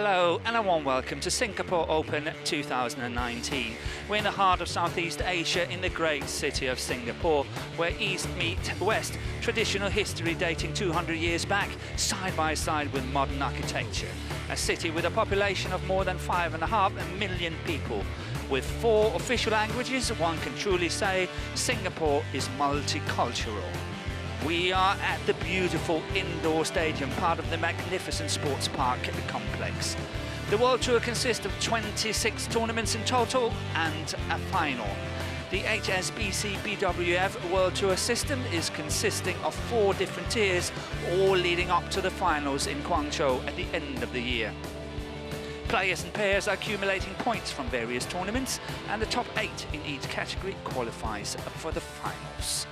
Hello and a warm welcome to Singapore Open 2019. We're in the heart of Southeast Asia in the great city of Singapore, where East meets West, traditional history dating 200 years back, side by side with modern architecture. A city with a population of more than 5.5 million people. With 4 official languages, one can truly say Singapore is multicultural. We are at the beautiful indoor stadium, part of the magnificent sports park complex. The World Tour consists of 26 tournaments in total and a final. The HSBC BWF World Tour system is consisting of 4 different tiers, all leading up to the finals in Guangzhou at the end of the year. Players and pairs are accumulating points from various tournaments, and the top 8 in each category qualifies for the finals.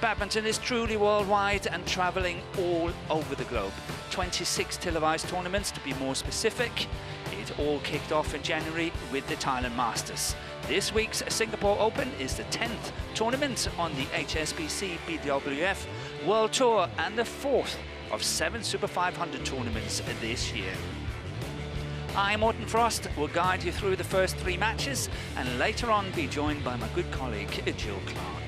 Badminton is truly worldwide and travelling all over the globe. 26 televised tournaments to be more specific. It all kicked off in January with the Thailand Masters. This week's Singapore Open is the 10th tournament on the HSBC BWF World Tour and the 4th of 7 Super 500 tournaments this year. I, Morten Frost, will guide you through the first 3 matches and later on be joined by my good colleague Jill Clark.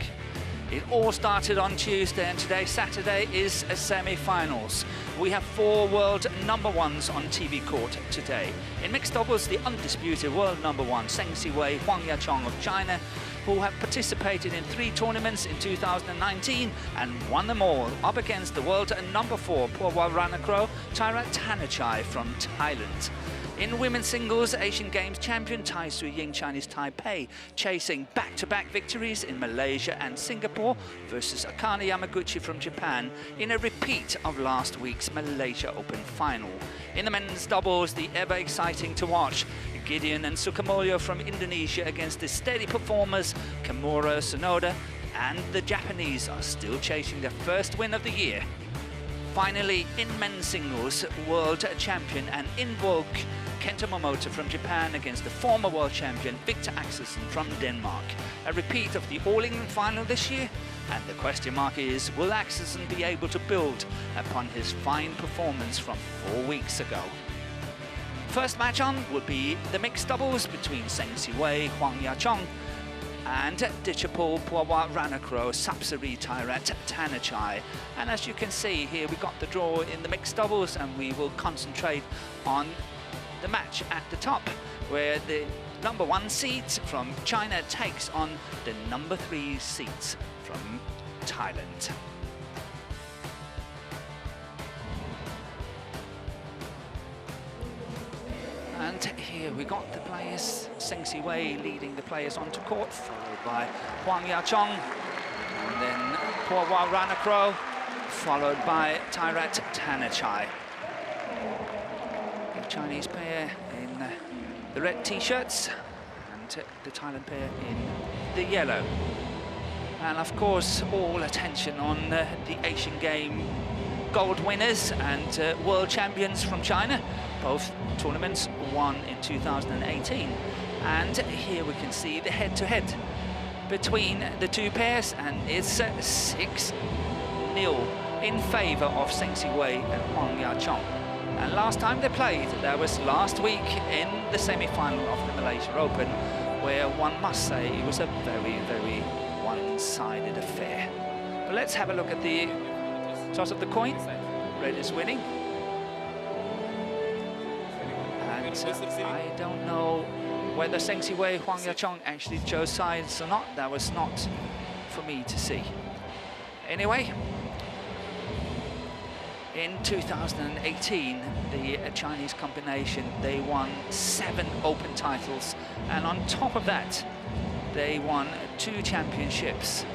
It all started on Tuesday, and today, Saturday, is a semi-finals. We have 4 world #1s on TV court today. In mixed doubles, the undisputed world #1, Zheng Siwei, HUANG of China, who have participated in 3 tournaments in 2019 and won them all, up against the world #4, PUAVARANUKROH, TAERATTANACHAI from Thailand. In women's singles, Asian Games champion Tai Tzu-Ying, Chinese Taipei, chasing back-to-back victories in Malaysia and Singapore versus Akane Yamaguchi from Japan in a repeat of last week's Malaysia Open final. In the men's doubles, the ever-exciting to watch Gideon and Sukamuljo from Indonesia against the steady performers Kimura Sonoda, and the Japanese are still chasing their first win of the year. Finally, in men's singles, world champion and in vogue Kenta Momota from Japan against the former world champion Victor Axelsen from Denmark. A repeat of the All England final this year, and the question mark is, will Axelsen be able to build upon his fine performance from 4 weeks ago? First match on will be the mixed doubles between Zheng Siwei, HUANG and Ditchapol PUAVARANUKROH, Sapsari TAERATTANACHAI. And as you can see here, we got the draw in the mixed doubles, and we will concentrate on the match at the top, where the #1 seed from China takes on the #3 seeds from Thailand. And here we got the players, Zheng Siwei leading the players onto court, followed by Huang Yaqiong, and then PUAVARANUKROH, followed by TAERATTANACHAI. The Chinese pair in the red t-shirts and the Thailand pair in the yellow. And of course, all attention on the Asian Game gold winners and world champions from China. Both tournaments won in 2018. And here we can see the head-to-head between the 2 pairs, and it's 6-0 in favour of Zheng Siwei and Huang Yaqiong. And last time they played, that was last week in the semi-final of the Malaysia Open, where one must say it was a very, very one-sided affair. But let's have a look at the toss of the coin. Red is winning. And I don't know whether Zheng Siwei, Huang Yaqiong actually chose sides or not. That was not for me to see. Anyway, in 2018, the Chinese combination, they won 7 Open titles, and on top of that, they won 2 championships.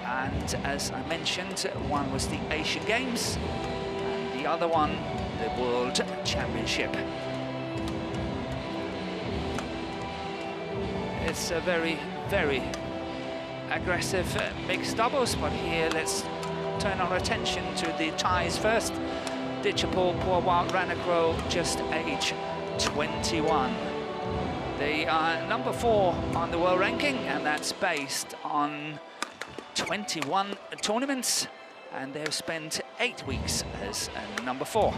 And as I mentioned, one was the Asian Games, and the other one, the World Championship. It's a very, very aggressive mixed doubles, but here let's turn our attention to the ties first. Ditchapol PUAVARANUKROH, just age 21. They are #4 on the world ranking, and that's based on 21 tournaments and they've spent 8 weeks as number 4.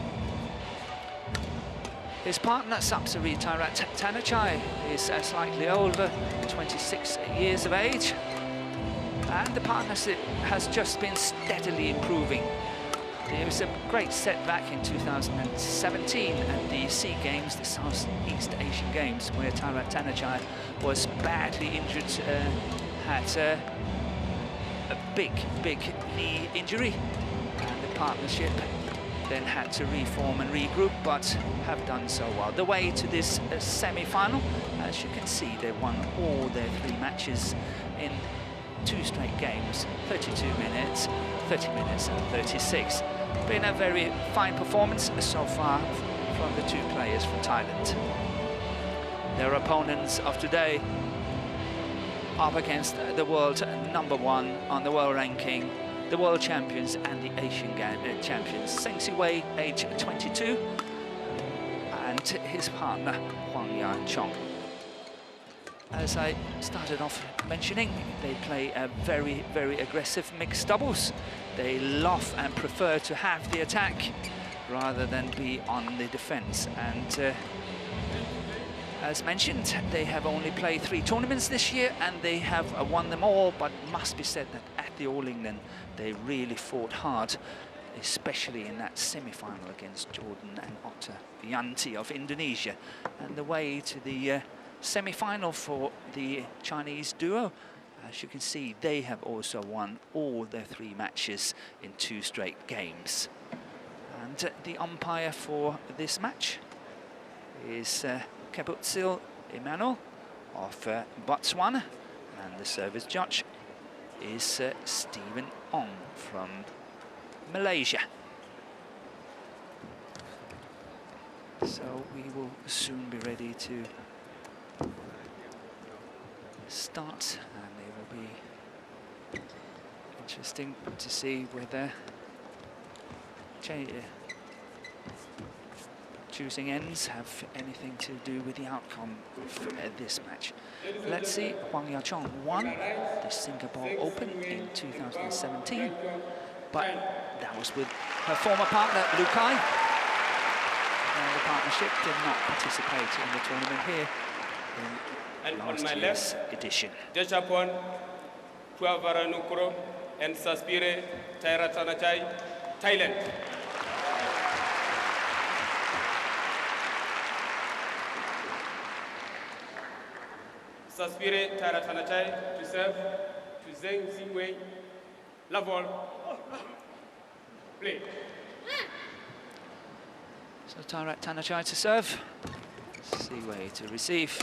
His partner, Sapsari TAERATTANACHAI, is slightly older, 26 years of age, and the partnership has just been steadily improving. There was a great setback in 2017 at the SEA Games, the Southeast Asian Games, where TAERATTANACHAI was badly injured, had a big knee injury, and the partnership then had to reform and regroup, but have done so well. The way to this semi-final, as you can see, they won all their 3 matches in 2 straight games, 32 minutes, 30 minutes and 36. Been a very fine performance so far from the 2 players from Thailand. Their opponents of today up against the world #1 on the world ranking, the world champions and the Asian champions. Zheng Siwei, age 22, and his partner, Huang Ya-chong. As I started off mentioning, they play a very, very aggressive mixed doubles. They love and prefer to have the attack rather than be on the defense. And as mentioned, they have only played 3 tournaments this year, and they have won them all, but must be said that at the All England, they really fought hard, especially in that semi-final against Jordan and Otta Yanti of Indonesia. And the way to the semi-final for the Chinese duo, as you can see, they have also won all their 3 matches in 2 straight games. And the umpire for this match is Kebutsil Emmanuel of Botswana, and the service judge is Stephen Ong from Malaysia. So we will soon be ready to start, and it will be interesting to see whether choosing ends have anything to do with the outcome of this match. Let's see, Huang Ya-chong won the Singapore Open in 2017, but that was with her former partner, Lu Kai. And the partnership did not participate in the tournament here in last year's edition. Japan, PUAVARANUKROH and Sapsari TAERATTANACHAI, Thailand. Sapsari TAERATTANACHAI to serve to Zheng Siwei. Love all. Play. So TAERATTANACHAI to serve, Siwei to receive.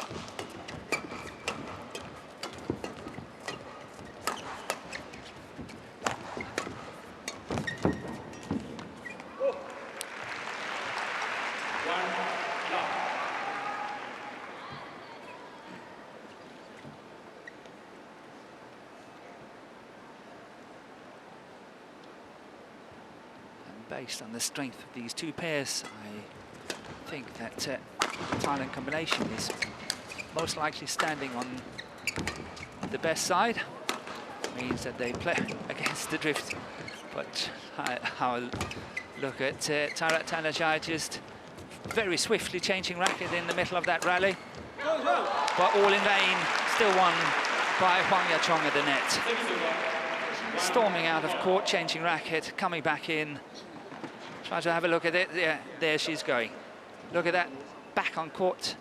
Based on the strength of these 2 pairs, I think that the Thailand combination is most likely standing on the best side. Means that they play against the drift. But I'll look at TAERATTANACHAI just very swiftly changing racket in the middle of that rally. But all in vain, still won by Huang Ya-chong at the net. Storming out of court, changing racket, coming back in. Try to have a look at it. Yeah, there she's going. Look at that, back on court.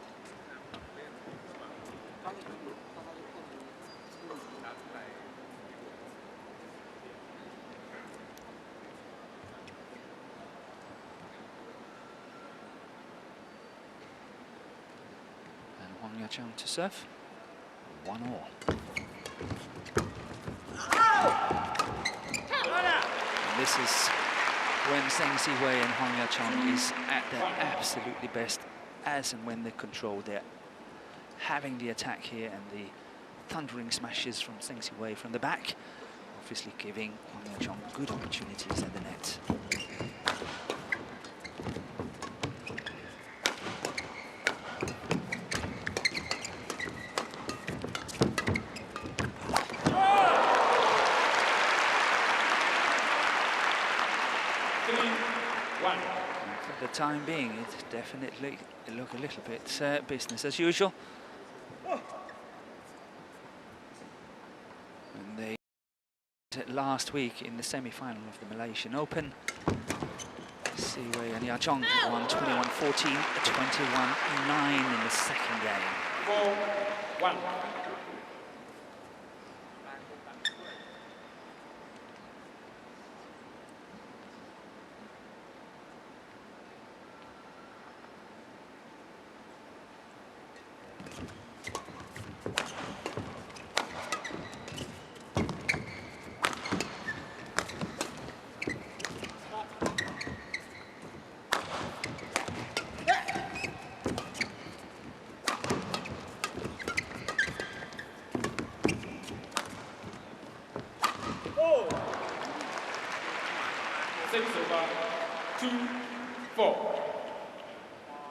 And Huang Ya-chong to serve. 1-all. And this is when Zheng Siwei and Huang Ya-chong is at their absolutely best, as and when they control. They're having the attack here, and the thundering smashes from Zheng Siwei from the back, obviously giving Huang Ya-chong good opportunities at the net. time being, it definitely look a little bit business as usual. And they last week in the semi-final of the Malaysian Open, Siwei and Yachong won 21-14, 21-9 in the second game. 4-1.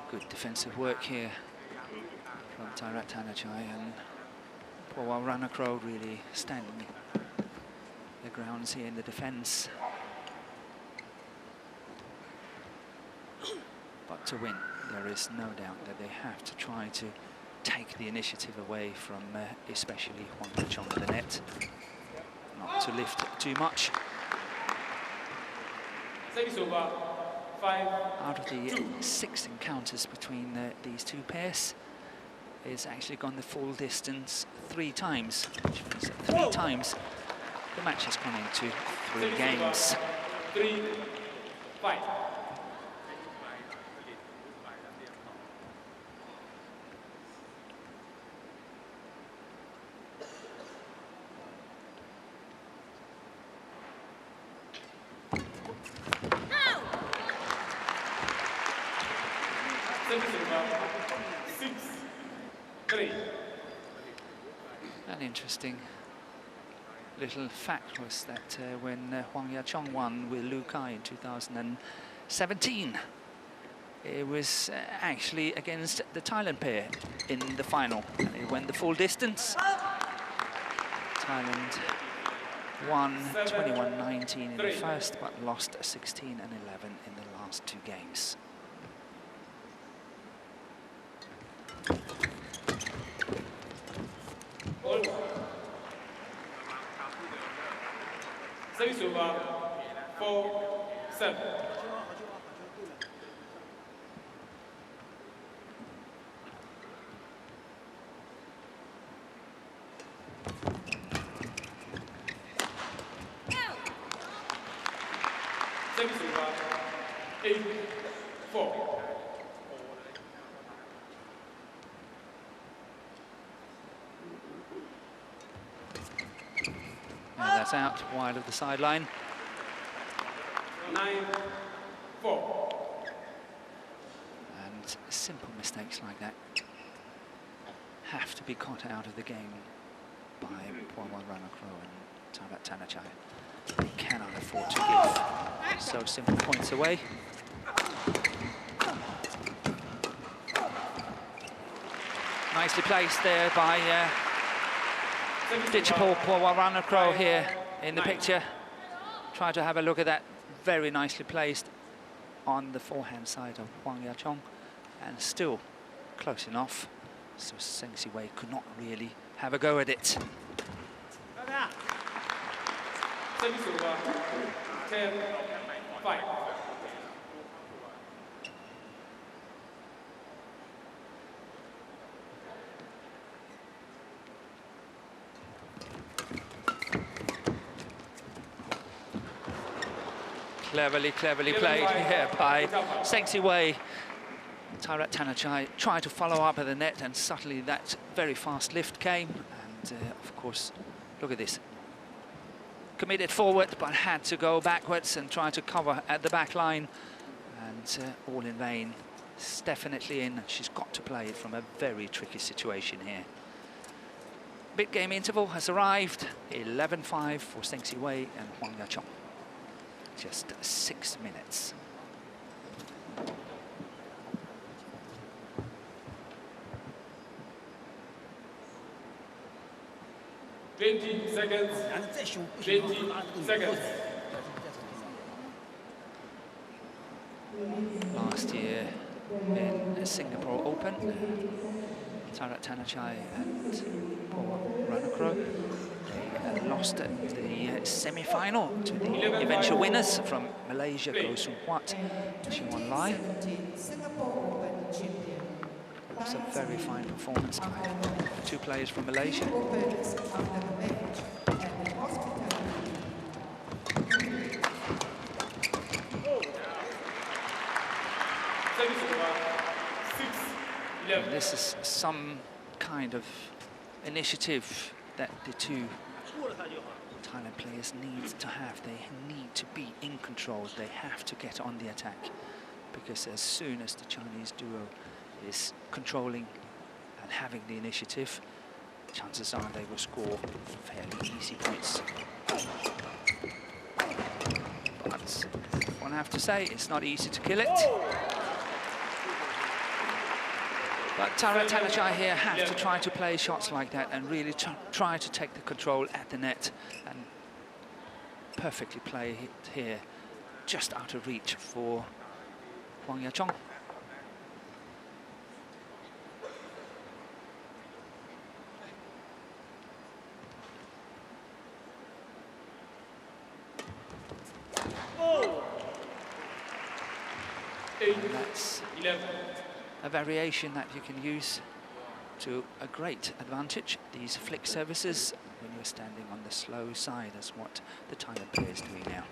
Good defensive work here from TAERATTANACHAI, and PUAVARANUKROH really standing their grounds here in the defense. But to win, there is no doubt that they have to try to take the initiative away from especially Huang Yachong at the net, not to lift too much. Out of the 6 encounters between these two pairs, it's actually gone the full distance 3 times, which means that 3 times the match has gone into 3 games. 3-5. An interesting little fact was that when Huang Yachong won with Lu Kai in 2017, it was actually against the Thailand pair in the final. And it went the full distance. Thailand won 21-19 in the first, but lost 16-11 in the last 2 games. Service over 4-7. Service over 8-4. That's out wide of the sideline. 9-4. And simple mistakes like that have to be caught out of the game by PUAVARANUKROH and TAERATTANACHAI. They cannot afford to give so simple points away. Nicely placed there by PUAVARANUKROH here in the picture. Try to have a look at that. Very nicely placed on the forehand side of Huang Yachong, and still close enough so Zheng Siwei could not really have a go at it. Service over 10-5. Cleverly played here by Zheng Siwei. TAERATTANACHAI tried to follow up at the net, and subtly that very fast lift came. And of course, look at this. Committed forward, but had to go backwards and try to cover at the back line. And all in vain. It's definitely in. She's got to play it from a very tricky situation here. Big game interval has arrived. 11-5 for Zheng Siwei and Huang Yachong. Just 6 minutes. 20 seconds. 20 seconds. Last year, in Singapore Open. TAERATTANACHAI and PUAVARANUKROH. They lost the semi-final to the eventual winners from Malaysia, Go Soon Huat, Siwan Lai. It was a very fine performance by two players from Malaysia. And this is some kind of initiative that the two Thailand players need to have. They need to be in control. They have to get on the attack, because as soon as the Chinese duo is controlling and having the initiative, chances are they will score fairly easy points. But one have to say, it's not easy to kill it. But TAERATTANACHAI here have to try to play shots like that and really try to take the control at the net and perfectly play it here, just out of reach for Huang Yachong. And that's a variation that you can use to a great advantage. These flick services when you're standing on the slow side, is what the Thailand player is doing now.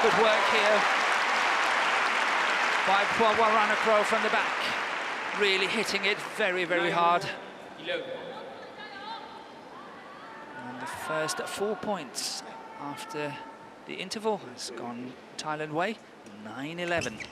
Good work here by PUAVARANUKROH from the back, really hitting it very, very hard. And the first 4 points after the interval has gone Thailand way, 9-11.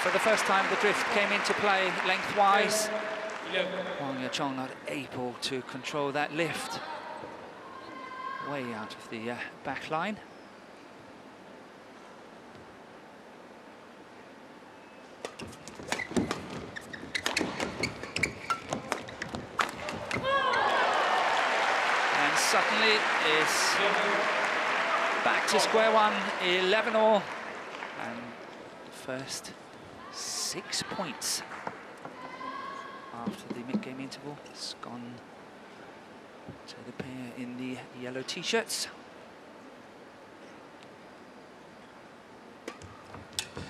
For the first time, the drift came into play lengthwise. Huang Yachong not able to control that lift. Way out of the back line. And suddenly it's back to square one, 11-all. And the first 6 points after the mid-game interval has gone to the pair in the yellow t-shirts.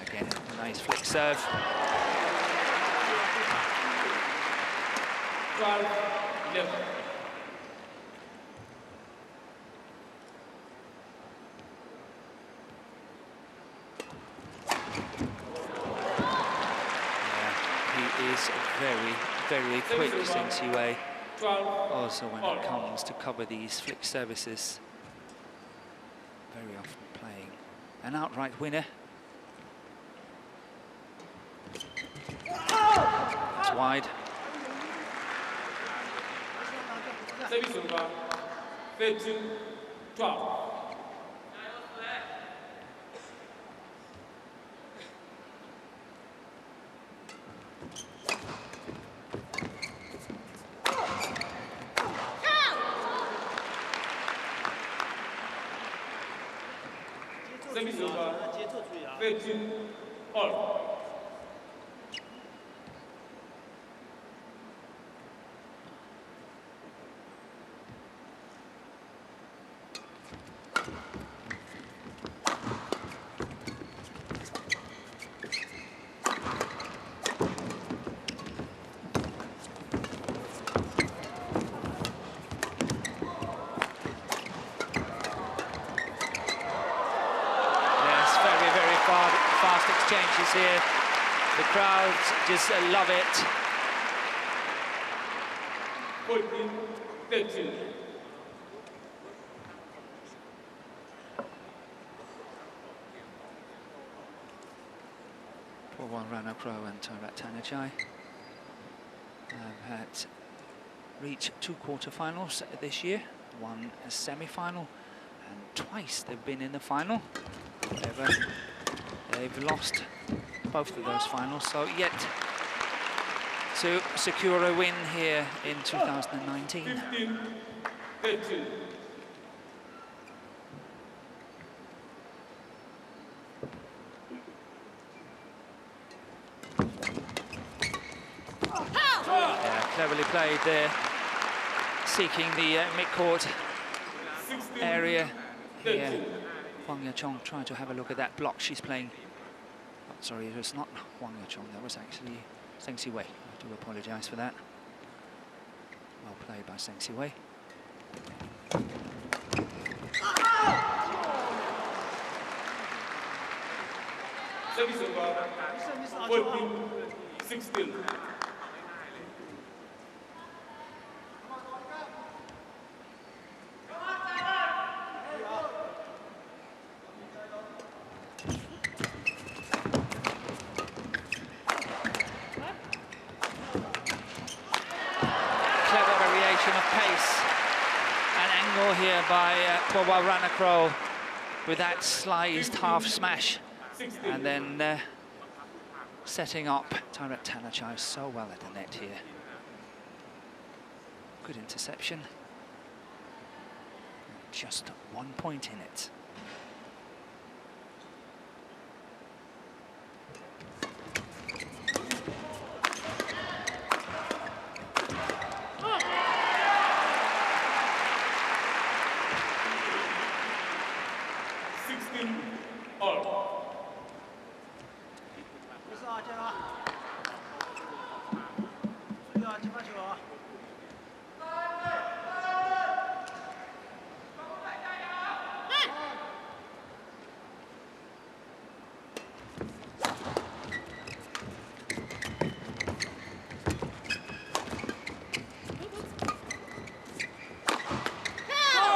Again, a nice flick serve. 12-11. Is very, very quick, ZHENG Siwei. Also when it comes to cover these flick services, very often playing an outright winner. It's wide. Service over, 13-12. Service over, 13-all. Fast exchanges here. The crowds just love it. 14-13. PUAVARANUKROH and TAERATTANACHAI have had reach 2 quarterfinals this year, 1 semi-final, and twice they've been in the final. However, they've lost both of those finals, so yet to secure a win here in 2019. 15-13. Yeah, cleverly played there, seeking the mid-court area here. Huang Yachong trying to have a look at that block she's playing. Oh, sorry, it was not Huang Yachong, that was actually Zheng Siwei. I do apologize for that. Well played by Zheng Siwei. Service over 14-16. Here by PUAVARANUKROH with that sliced half smash, and then setting up TAERATTANACHAI so well at the net here. Good interception. Just 1 point in it.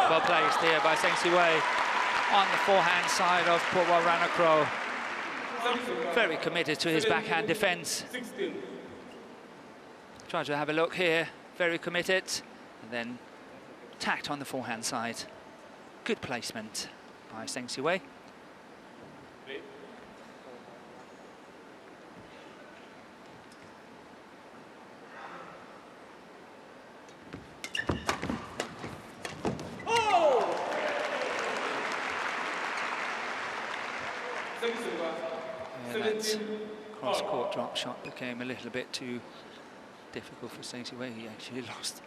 Well placed here by Zheng Siwei on the forehand side of PUAVARANUKROH. Very committed to his backhand defense. Try to have a look here, very committed, and then tacked on the forehand side. Good placement by Zheng Siwei. Yeah, that cross-court drop shot became a little bit too difficult for Zheng Siwei. He actually lost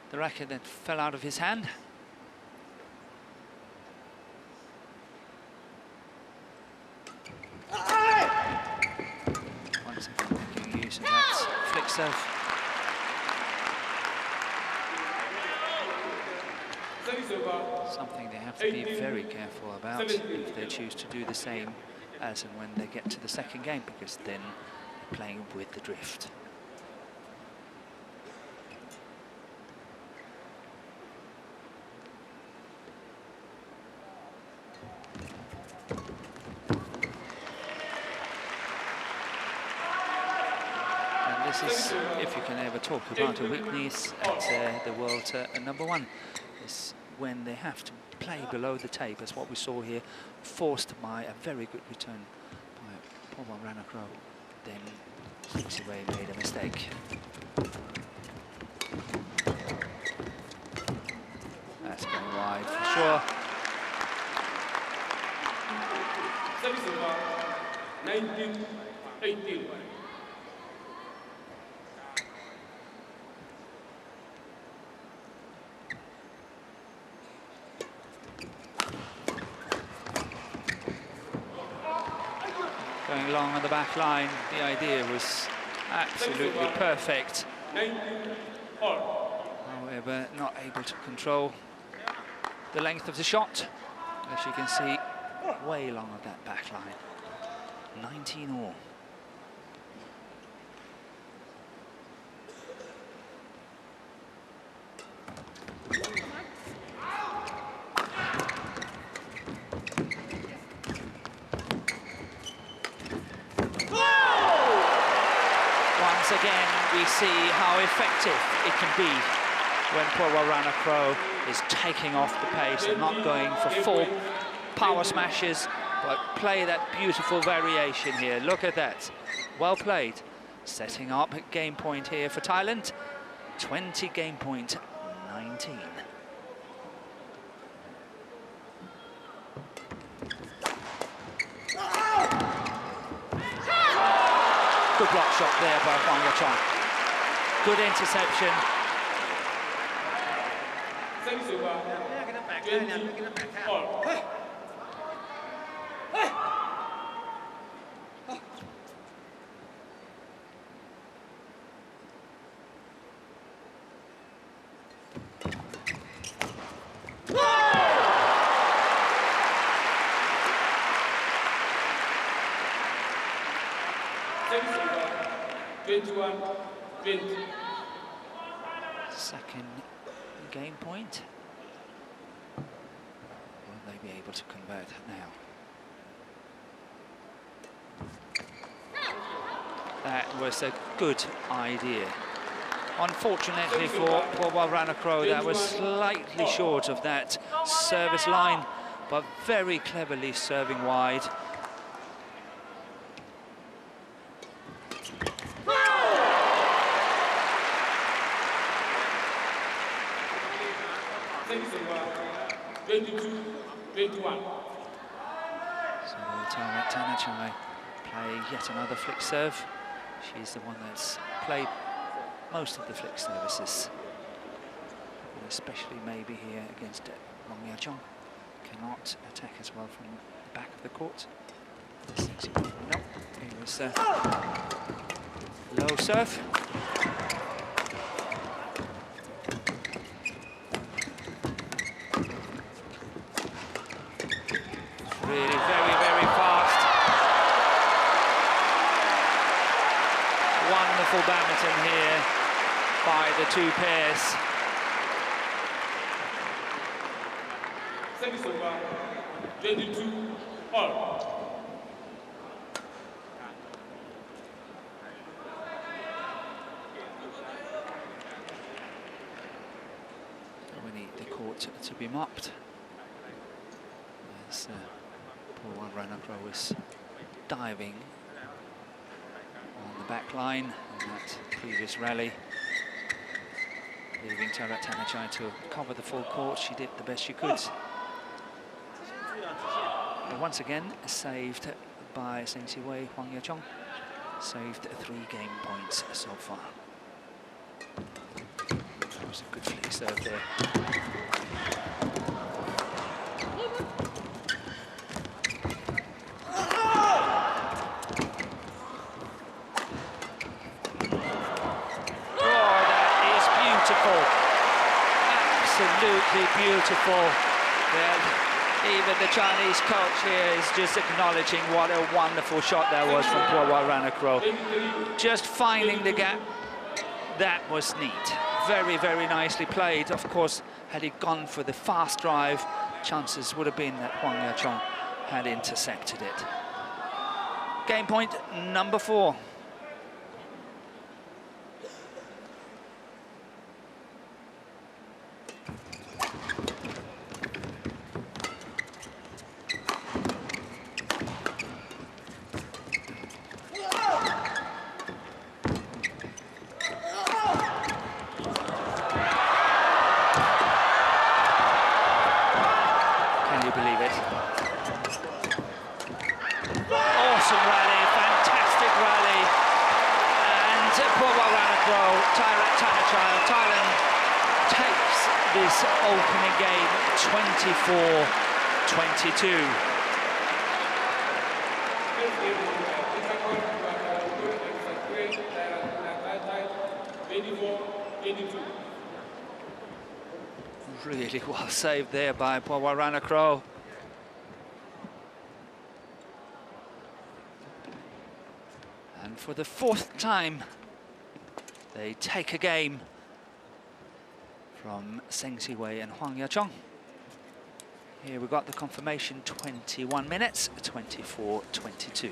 the racket that fell out of his hand. Once again making use of that flick serve. Something they have to be very careful about if they choose to do the same as and when they get to the second game, because then they're playing with the drift. And this is, if you can ever talk about a weakness at the world #1, is when they have to play below the tape, as what we saw here, forced by a very good return by PUAVARANUKROH. Then Zheng Siwei made a mistake. That's going wide for sure. Service over 19-18. Going long on the back line, the idea was absolutely perfect. However, not able to control the length of the shot. As you can see, way long on that back line. 19-all. Once again, we see how effective it can be when PUAVARANUKROH is taking off the pace and not going for full power smashes, but play that beautiful variation here. Look at that. Well played. Setting up a game point here for Thailand. 20 game point, 19. Good block shot there by HUANG. Good interception. Second game point. Will they be able to convert now? That was a good idea. Unfortunately for PUAVARANUKROH, that was slightly short of that service line, but very cleverly serving wide. So TAERATTANACHAI play yet another flick serve. She's the one that's played most of the flick services, and especially maybe here against HUANG. Cannot attack as well from the back of the court. No, it was low serve. Really very, very fast. Wonderful badminton here by the two pairs. Service over, 22 all. We need the court to be mopped. As PUAVARANUKROH is diving on the back line in that previous rally, leaving TAERATTANACHAI to cover the full court. She did the best she could. But once again, saved by Zheng Siwei, HUANG. Saved 3 game points so far. That was a good flick serve there. Absolutely beautiful. Even the Chinese coach here is just acknowledging what a wonderful shot that was from PUAVARANUKROH. Just finding the gap, that was neat. Very, very nicely played. Of course, had he gone for the fast drive, chances would have been that HUANG had intercepted it. Game point number 4. Thailand takes this opening game 24-22. Really well saved there by PUAVARANUKROH. And for the 4th time, they take a game from Zheng Siwei and HUANG. Here we got the confirmation, 21 minutes, 24-22.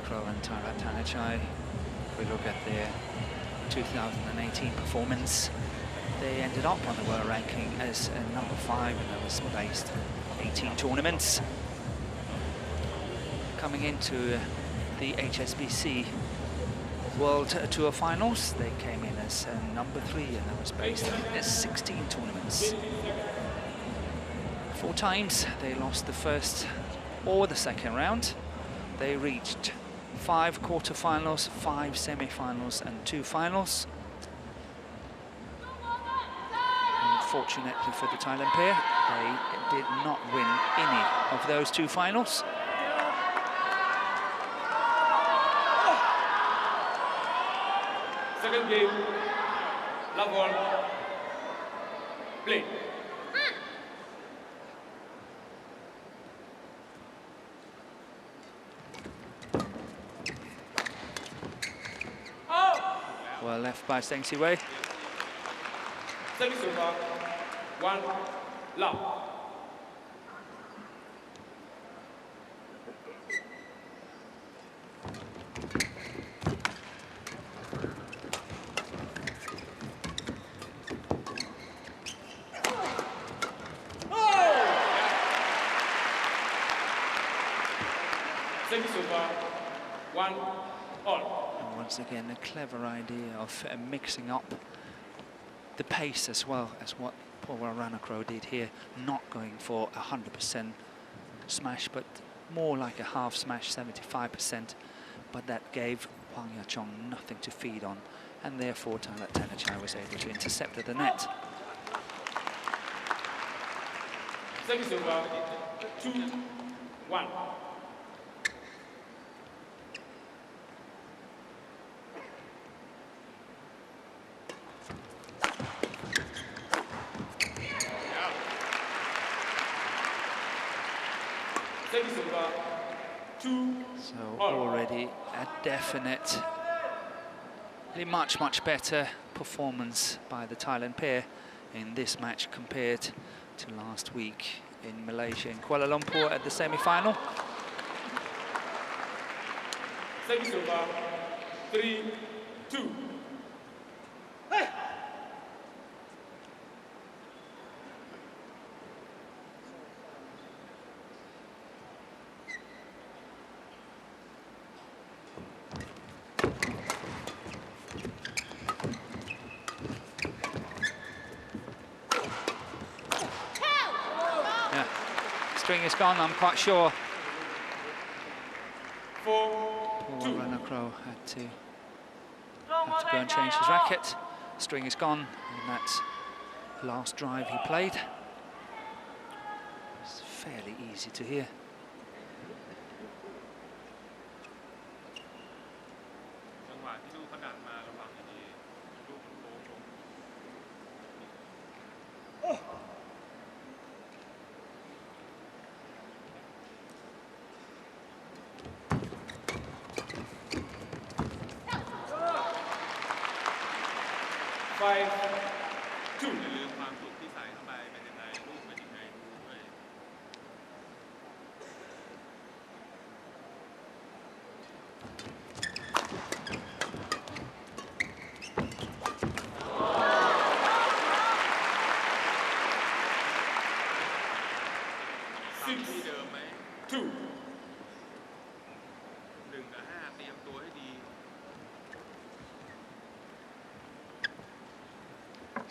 PUAVARANUKROH and TAERATTANACHAI. If we look at their 2018 performance, they ended up on the world ranking as number 5, and that was based 18 tournaments. Coming into the HSBC World Tour finals, they came in as number 3, and that was based in 16 tournaments. 4 times they lost the first or the second round. They reached 5 quarterfinals, 5 semi-finals and 2 finals. Unfortunately for the Thailand pair, they did not win any of those 2 finals. Second game, love all, play. Well left by ZHENG Siwei. Service over, 1, love. Service over, 1, all. Once again, a clever idea of mixing up the pace as well as what PUAVARANUKROH did here, not going for 100% smash, but more like a half smash, 75%. But that gave Hwang Ya-chong nothing to feed on, and therefore TAERATTANACHAI was able to intercept at the net. Service over, 2, 1. So already a definitely much better performance by the Thailand pair in this match compared to last week in Malaysia, in Kuala Lumpur at the semi-final. Service over, 3, 2. String is gone, I'm quite sure. 4, 2. PUAVARANUKROH had to go and change his racket. String is gone, and that's last drive he played. It's fairly easy to hear.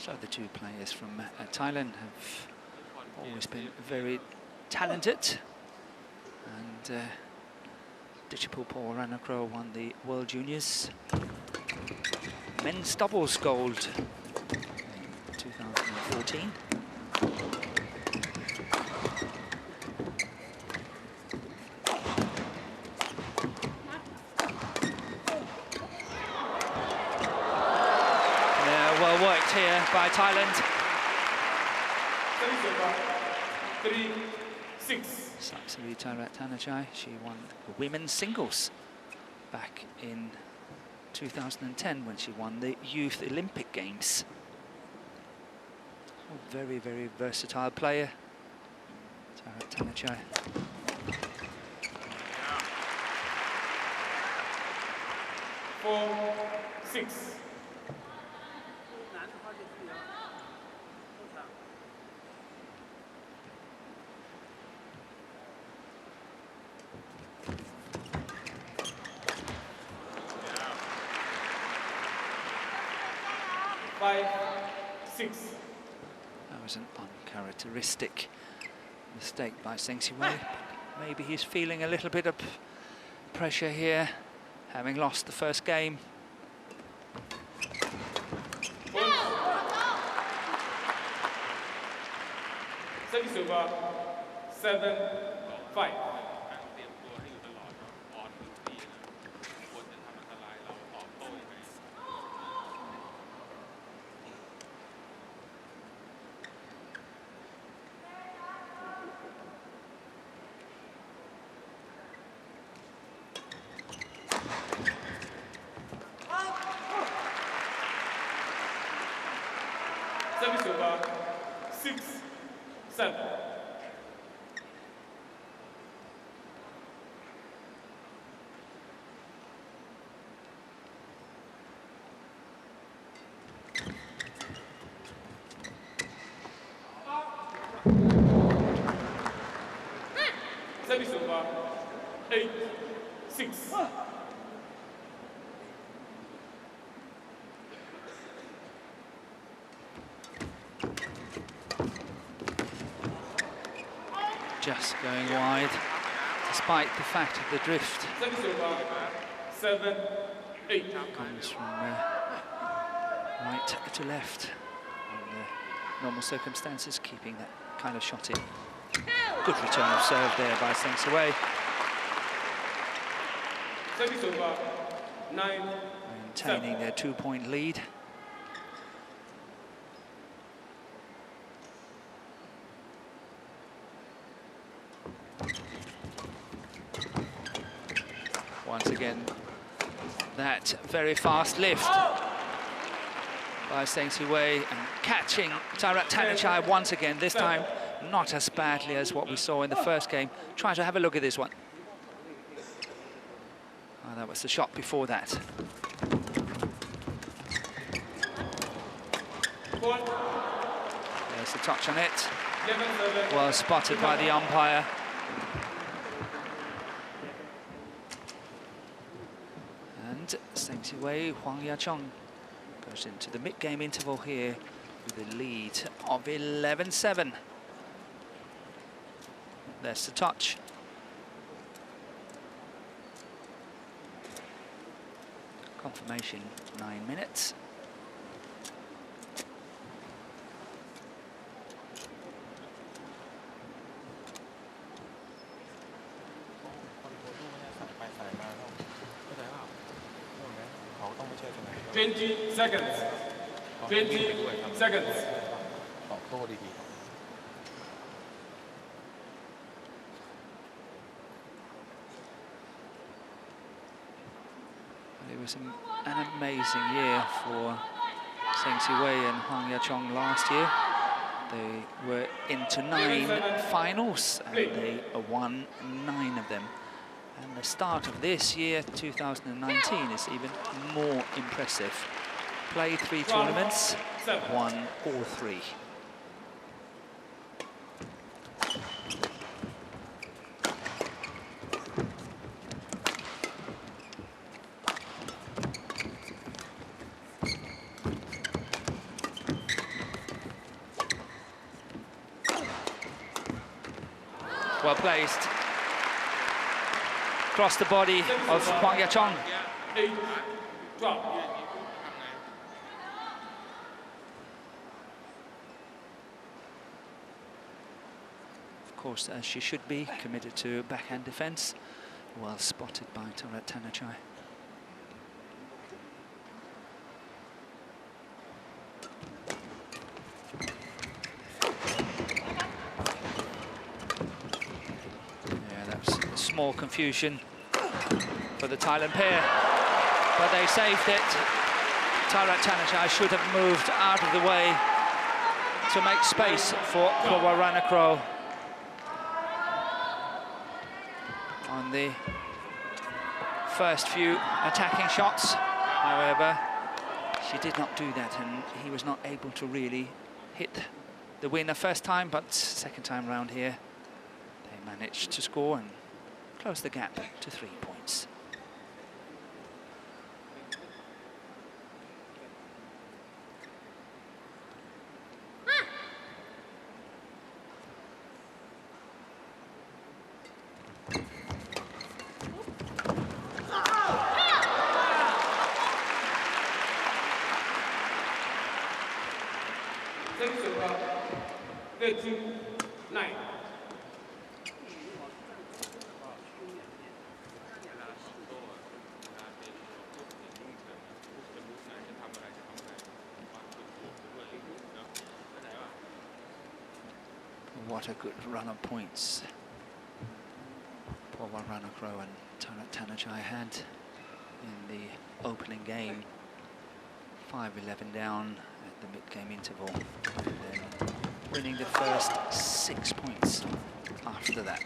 So the 2 players from Thailand have always been very talented, and Dichapul PUAVARANUKROH won the World Juniors men's doubles gold in 2014. Well worked here by Thailand. 3, 6. Saksari TAERATTANACHAI, she won the women's singles back in 2010 when she won the Youth Olympic Games. A very versatile player, TAERATTANACHAI. 4-6. That was an uncharacteristic mistake by Zheng Siwei. Maybe he's feeling a little bit of pressure here, having lost the first game. Service over 7-5. Service over 6-7. Service over 8-6. Just going wide, despite the fact of the drift. 7-8. Comes from right to left under normal circumstances, keeping that kind of shot in. Good return of serve there by Zheng Siwei. Service over 9. Maintaining their 2-point lead. Once again, that very fast lift by Zheng Siwei and catching TAERATTANACHAI once again, this time not as badly as what we saw in the first game. Try to have a look at this one. Oh, that was the shot before that. There's the touch on it. Well spotted by the umpire. And Zheng Siwei, Huang Yaqiong goes into the mid-game interval here with a lead of 11-7. There's the touch. Confirmation, 9 minutes. $20 seconds. 20 seconds. It was an amazing year for Zheng Siwei and Huang Yaqiong last year. They were into 9 finals and they won 9 of them. And the start of this year, 2019, is even more impressive. Played 3 tournaments, won all 3. Well placed. Across the body of Huang Yaqiong. Of course, as she should be, committed to backhand defense. Well spotted by TAERATTANACHAI. Small confusion for the Thailand pair, but they saved it. TAERATTANACHAI should have moved out of the way to make space for PUAVARANUKROH on the first few attacking shots. However, she did not do that, and he was not able to really hit the winner first time, but second time round here, they managed to score and close the gap to 3 points. What a good run of points PUAVARANUKROH and TAERATTANACHAI had in the opening game. 5-11 down at the mid-game interval, and then winning the first 6 points after that.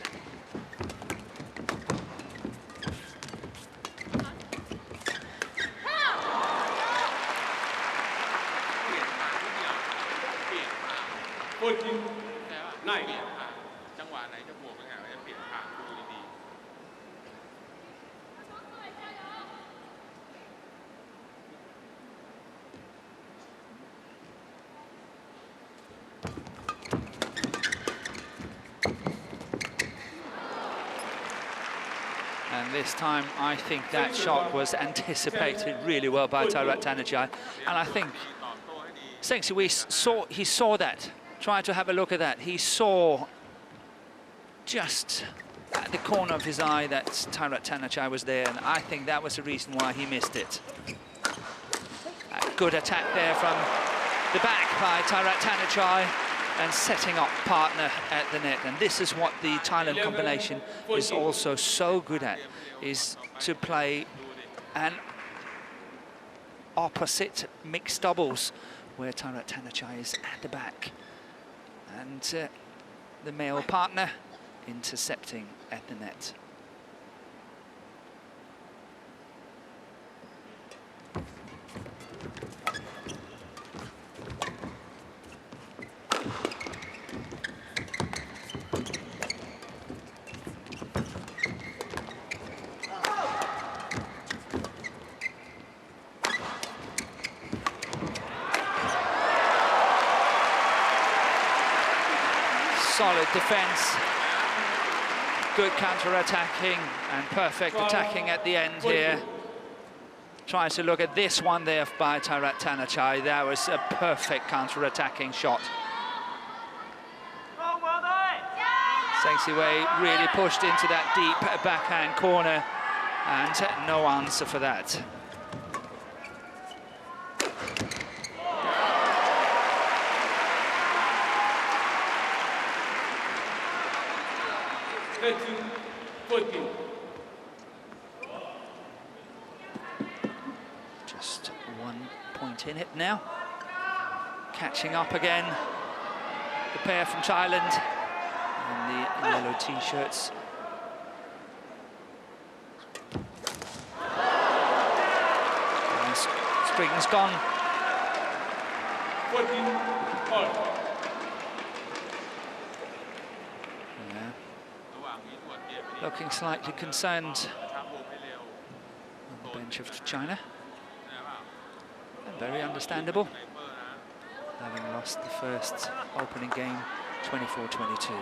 And this time, I think that shot was anticipated really well by TAERATTANACHAI. And I think Zheng Siwei he saw that. Try to have a look at that. He saw just at the corner of his eye that TAERATTANACHAI was there, and I think that was the reason why he missed it. A good attack there from the back by TAERATTANACHAI, and setting up partner at the net. And this is what the Thailand combination is also so good at, is to play an opposite mixed doubles, where TAERATTANACHAI is at the back, and the male partner intercepting at the net. Solid defense, good counter-attacking, and perfect attacking at the end here. Tries to look at this one there by TAERATTANACHAI. That was a perfect counter-attacking shot. Zheng Siwei really pushed into that deep backhand corner, and no answer for that. Just 1 point in it now. Catching up again, the pair from Thailand in the yellow t-shirts. String's gone. 14-all. Looking slightly concerned on the bench of China. And very understandable, having lost the first opening game 24-22.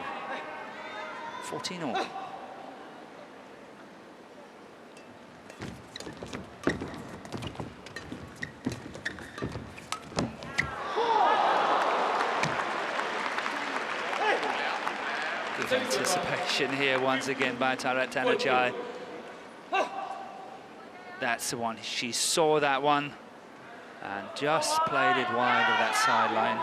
14-all. Anticipation here once again by TAERATTANACHAI. That's the one. She saw that one and just played it wide of that sideline.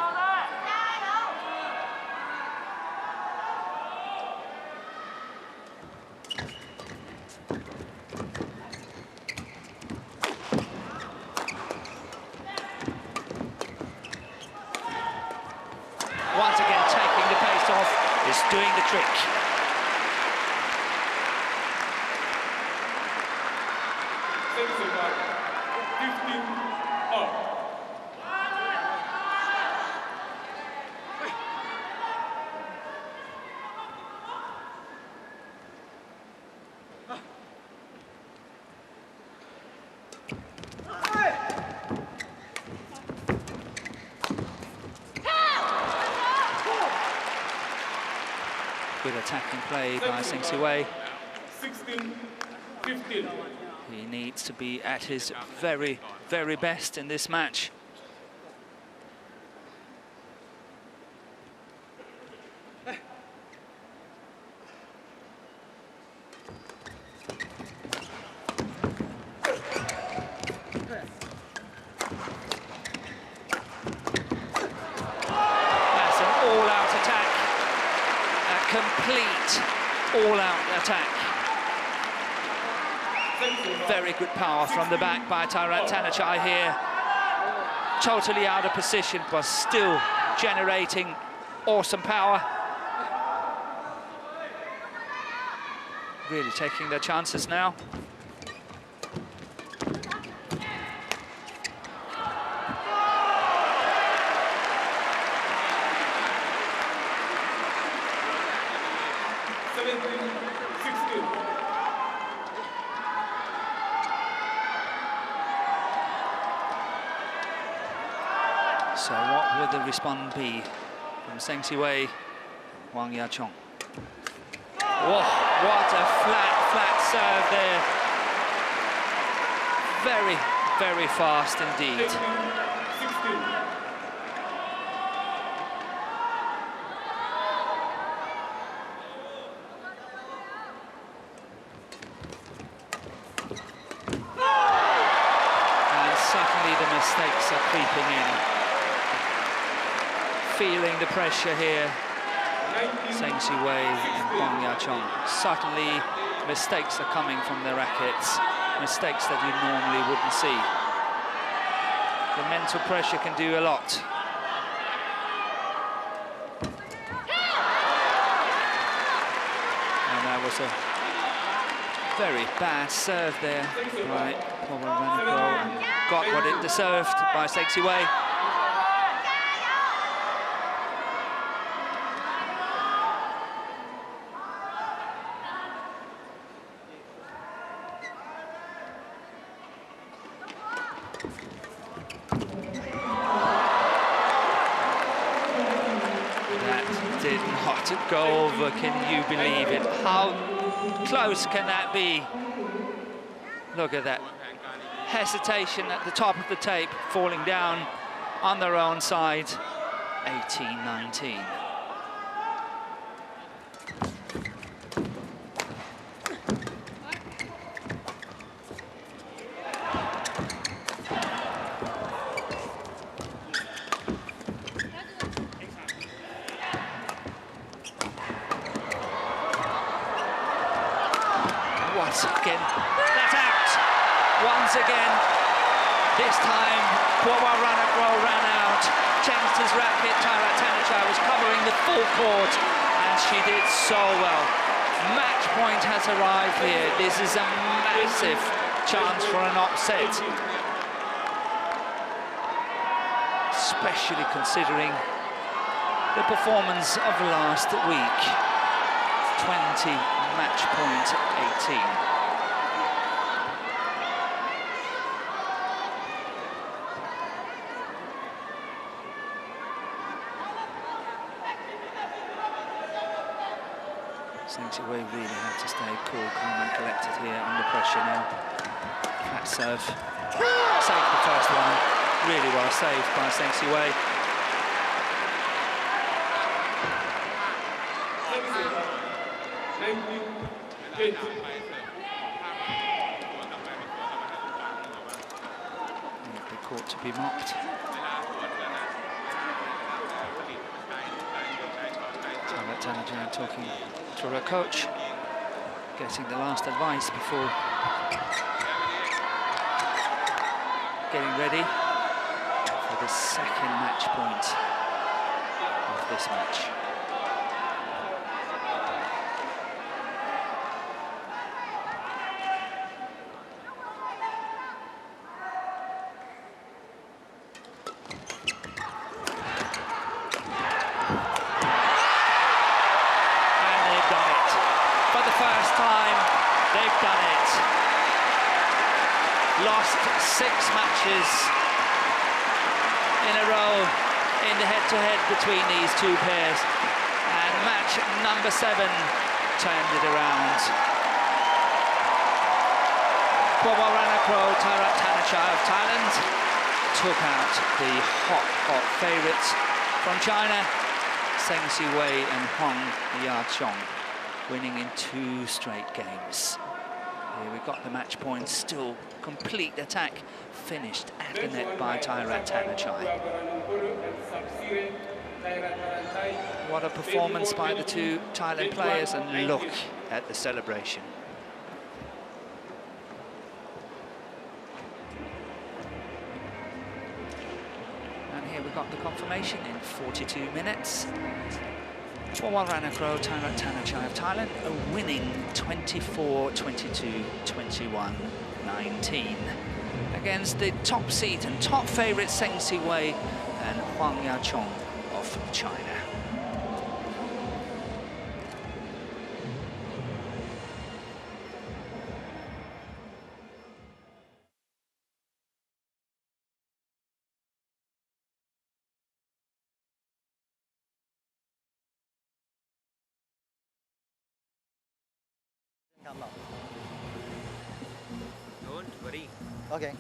Once again, taking the pace off is doing the trick. Good attacking play by Zheng Siwei. 16-15. He needs to be at his very, very best in this match. That's an all-out attack. A complete all-out attack. Very good power from the back by TAERATTANACHAI here. Totally out of position, but still generating awesome power. Really taking their chances now. So what would the response be from Zheng Siwei, Huang Yaqiong? Whoa, what a flat serve there. Very, very fast indeed. 16. And suddenly the mistakes are creeping in. Feeling the pressure here, Zheng Siwei and Huang Yaqiong. Suddenly, mistakes are coming from their rackets, mistakes that you normally wouldn't see. The mental pressure can do a lot. And that was a very bad serve there by PUAVARANUKROH. Got what it deserved by Zheng Siwei. Did not go over, can you believe it? How close can that be? Look at that. Hesitation at the top of the tape, falling down on their own side. 18-19. Once again, that's out. Once again, this time PUAVARANUKROH ran out, changed his racket. TAERATTANACHAI was covering the full court, and she did so well. Match point has arrived here. This is a massive chance for an upset, especially considering the performance of last week. 20 match point 18. Zheng Siwei really have to stay cool, calm and collected here under pressure now. Flat serve. Saved the first one. Really well saved by Zheng Siwei. The court to be mocked. TAERATTANACHAI talking to her coach, getting the last advice before getting ready for the second match point of this match. They've done it. Lost 6 matches in a row in the head-to-head between these two pairs, and match number 7 turned it around. PUAVARANUKROH TAERATTANACHAI of Thailand took out the hot favourites from China, Zheng Siwei and HUANG Ya-chong, winning in 2 straight games. Here we got the match point, still complete attack, finished at the net by TAERATTANACHAI. What a performance by the 2 Thailand players, and look at the celebration. And here we got the confirmation in 42 minutes. PUAVARANUKROH TAERATTANACHAI of Thailand are winning 24-22, 21-19 against the top seed and top favourite Zheng Siwei and HUANG Ya-chong of China. Don't worry. Okay.